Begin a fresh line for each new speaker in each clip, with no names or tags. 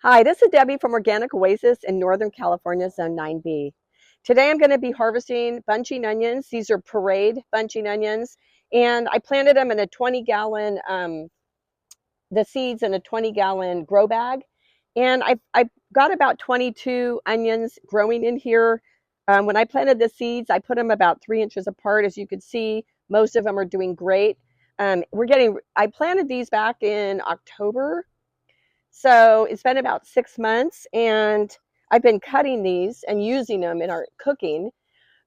Hi, this is Debbie from Organic Oasis in Northern California, Zone 9B. Today I'm going to be harvesting bunching onions. These are parade bunching onions, and I planted them in a 20-gallon, the seeds in a 20-gallon grow bag. And I got about 22 onions growing in here. When I planted the seeds, I put them about 3 inches apart. As you can see, most of them are doing great. I planted these back in October, so it's been about 6 months, and I've been cutting these and using them in our cooking.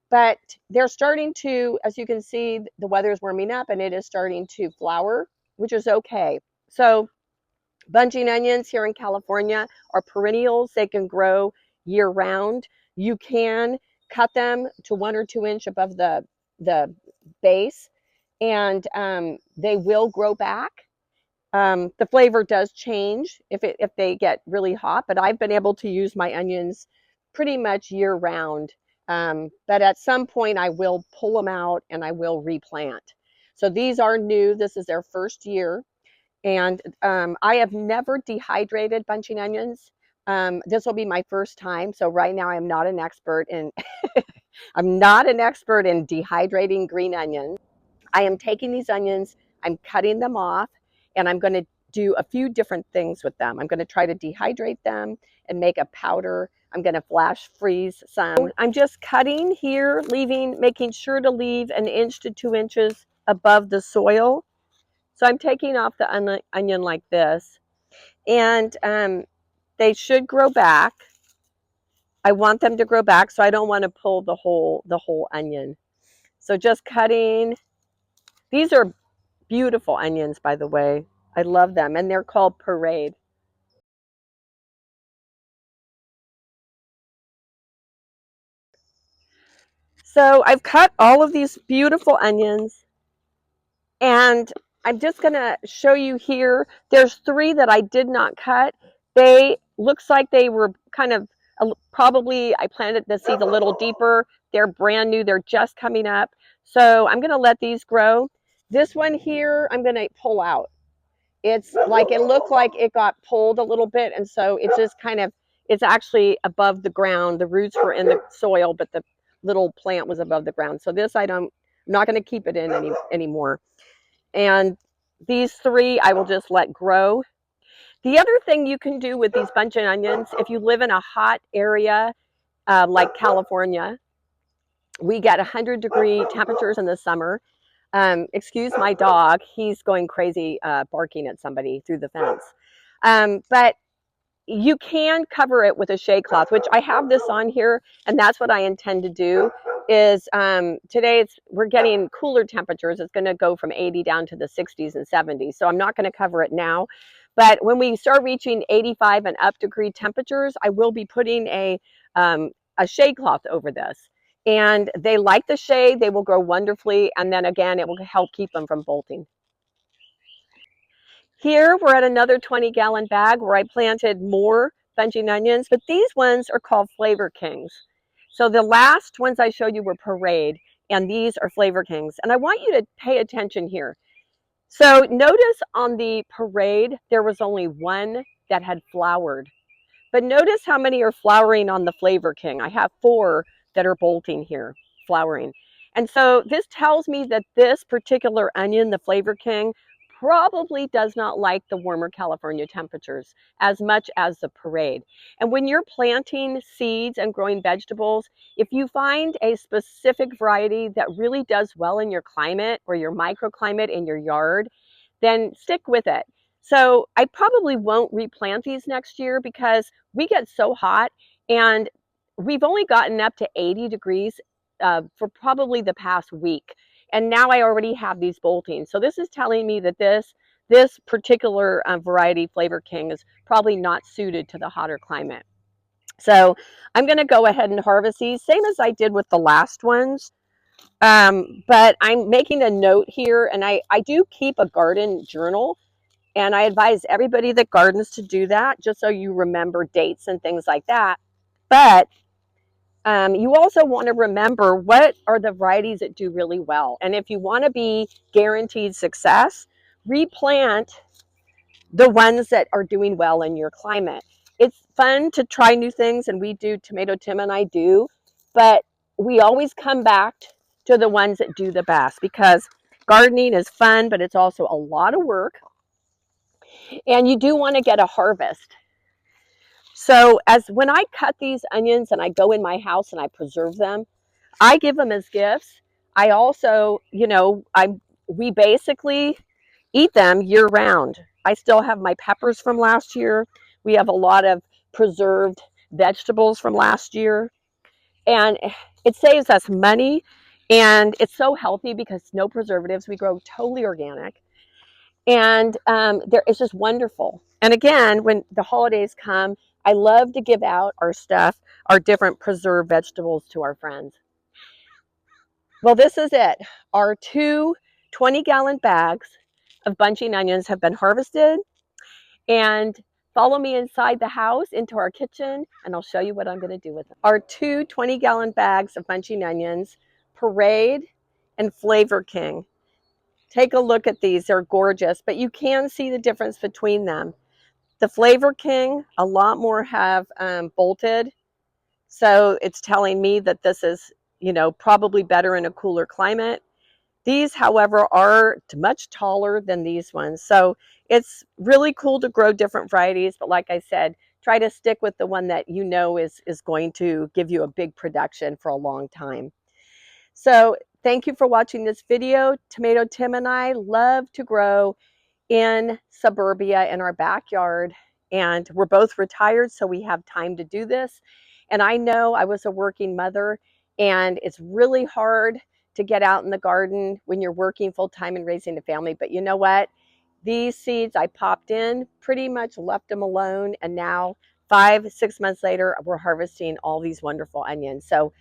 But they're starting to, as you can see, the weather is warming up and it is starting to flower, which is okay. So bunching onions here in California are perennials. They can grow year round. You can cut them to 1 or 2 inch above the base, and they will grow back. The flavor does change if they get really hot, but I've been able to use my onions pretty much year round. But at some point I will pull them out and I will replant. So these are new. This is their first year. And I have never dehydrated bunching onions. This will be my first time. So right now I'm not an expert in I'm not an expert in dehydrating green onions. I am taking these onions, I'm cutting them off, and I'm going to do a few different things with them. I'm going to try to dehydrate them and make a powder. I'm going to flash freeze some. I'm just cutting here, making sure to leave 1 inch to 2 inches above the soil. So I'm taking off the onion like this, and they should grow back. I want them to grow back, so I don't want to pull the whole onion. So just cutting. These are beautiful onions, by the way. I love them, and they're called Parade. So I've cut all of these beautiful onions, and I'm just going to show you here. There's 3 that I did not cut. They looks like they were kind of probably I planted the seeds a little deeper. They're brand new. They're just coming up. So I'm going to let these grow. This one here, I'm going to pull out. It's like it looked like it got pulled a little bit, and so it's just kind of it's actually above the ground. The roots were in the soil, but the little plant was above the ground. So this I'm not going to keep it in anymore. And these 3 I will just let grow. The other thing you can do with these bunch of onions, if you live in a hot area like California, we get 100-degree temperatures in the summer. Excuse my dog. He's going crazy barking at somebody through the fence. But you can cover it with a shade cloth, which I have this on here, and that's what I intend to do. Is today we're getting cooler temperatures. It's going to go from 80 down to the 60s and 70s. So I'm not going to cover it now. But when we start reaching 85 and up degree temperatures, I will be putting a shade cloth over this. And they like the shade. They will grow wonderfully. And then again, it will help keep them from bolting. Here we're at another 20-gallon bag where I planted more bunching onions, but these ones are called Flavor Kings. So the last ones I showed you were Parade, and these are Flavor Kings. And I want you to pay attention here. So notice on the Parade, there was only 1 that had flowered. But notice how many are flowering on the Flavor King. I have 4 that are bolting here, flowering. And so this tells me that this particular onion, the Flavor King, probably does not like the warmer California temperatures as much as the Parade. And when you're planting seeds and growing vegetables, if you find a specific variety that really does well in your climate or your microclimate in your yard, then stick with it. So I probably won't replant these next year because we get so hot, and we've only gotten up to 80 degrees for probably the past week. And now I already have these bolting. So this is telling me that this particular variety, Flavor King, is probably not suited to the hotter climate. So I'm going to go ahead and harvest these, same as I did with the last ones. But I'm making a note here, and I do keep a garden journal. And I advise everybody that gardens to do that, just so you remember dates and things like that. But you also want to remember what are the varieties that do really well. And if you want to be guaranteed success, replant the ones that are doing well in your climate. it's fun to try new things, and we do. Tomato Tim and I do, but we always come back to the ones that do the best, because gardening is fun, but it's also a lot of work, and you do want to get a harvest. So as when I cut these onions and I go in my house and I preserve them, I give them as gifts. I also, we basically eat them year round. I still have my peppers from last year. We have a lot of preserved vegetables from last year, and it saves us money, and it's so healthy because no preservatives. We grow totally organic, and it's just wonderful. And again, when the holidays come, I love to give out our stuff, our different preserved vegetables, to our friends. Well, this is it. Our two 20-gallon bags of bunching onions have been harvested, and follow me inside the house into our kitchen, and I'll show you what I'm going to do with them. Our two 20-gallon bags of bunching onions, Parade and Flavor King. Take a look at these. They're gorgeous, but you can see the difference between them. The Flavor King, a lot more have bolted, so it's telling me that this is, probably better in a cooler climate. These, however, are much taller than these ones. So it's really cool to grow different varieties. But like I said, try to stick with the one that is going to give you a big production for a long time. So thank you for watching this video. Tomato Tim and I love to grow in suburbia in our backyard. And we're both retired, so we have time to do this. And I know I was a working mother, and it's really hard to get out in the garden when you're working full time and raising a family. But you know what? These seeds I popped in, pretty much left them alone. And now 5-6 months later, we're harvesting all these wonderful onions. So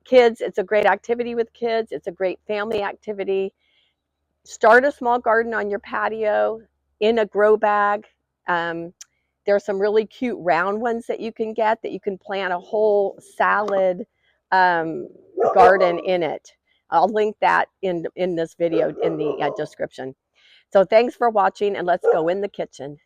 kids, it's a great activity with kids. It's a great family activity. Start a small garden on your patio in a grow bag. There are some really cute round ones that you can get, that you can plant a whole salad garden in it. I'll link that in this video in the description. So thanks for watching, and let's go in the kitchen.